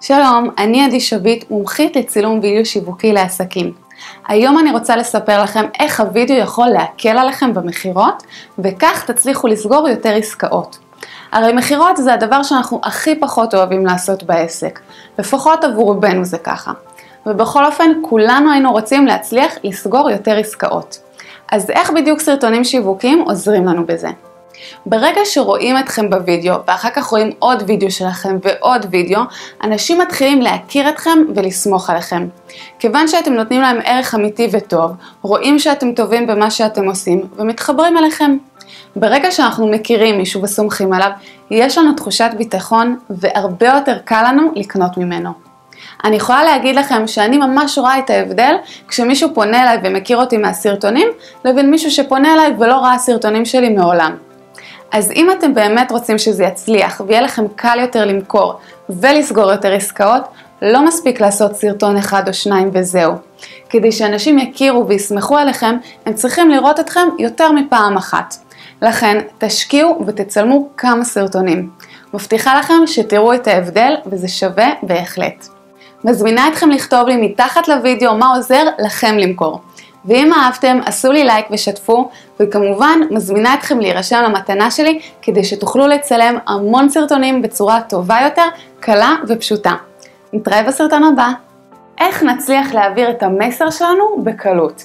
שלום, אני עדי שביט, מומחית לצילום וידאו שיווקי לעסקים. היום אני רוצה לספר לכם איך הוידאו יכול להקל עליכם במחירות, וכך תצליחו לסגור יותר עסקאות. הרי מחירות זה הדבר שאנחנו הכי פחות אוהבים לעשות בעסק, לפחות עבור רובנו זה ככה. ובכל אופן, כולנו היינו רוצים להצליח לסגור יותר עסקאות. אז איך בדיוק סרטונים שיווקיים עוזרים לנו בזה? ברגע שרואים אתכם בווידאו, ואחר כך רואים עוד וידאו שלכם ועוד וידאו, אנשים מתחילים להכיר אתכם ולסמוך עליכם. כיוון שאתם נותנים להם ערך אמיתי וטוב, רואים שאתם טובים במה שאתם עושים ומתחברים אליכם. ברגע שאנחנו מכירים מישהו וסומכים עליו, יש לנו תחושת ביטחון והרבה יותר קל לנו לקנות ממנו. אני יכולה להגיד לכם שאני ממש רואה את ההבדל כשמישהו פונה אליי ומכיר אותי מהסרטונים, לבין מישהו שפונה אליי ולא ראה סרטונים שלי מעולם. אז אם אתם באמת רוצים שזה יצליח ויהיה לכם קל יותר למכור ולסגור יותר עסקאות, לא מספיק לעשות סרטון אחד או שניים וזהו. כדי שאנשים יכירו ויסמכו עליכם, הם צריכים לראות אתכם יותר מפעם אחת. לכן תשקיעו ותצלמו כמה סרטונים. מבטיחה לכם שתראו את ההבדל וזה שווה בהחלט. מזמינה אתכם לכתוב לי מתחת לוידאו מה עוזר לכם למכור. ואם אהבתם, עשו לי לייק ושתפו, וכמובן מזמינה אתכם להירשם למתנה שלי, כדי שתוכלו לצלם המון סרטונים בצורה טובה יותר, קלה ופשוטה. נתראה בסרטון הבא. איך נצליח להעביר את המסר שלנו בקלות?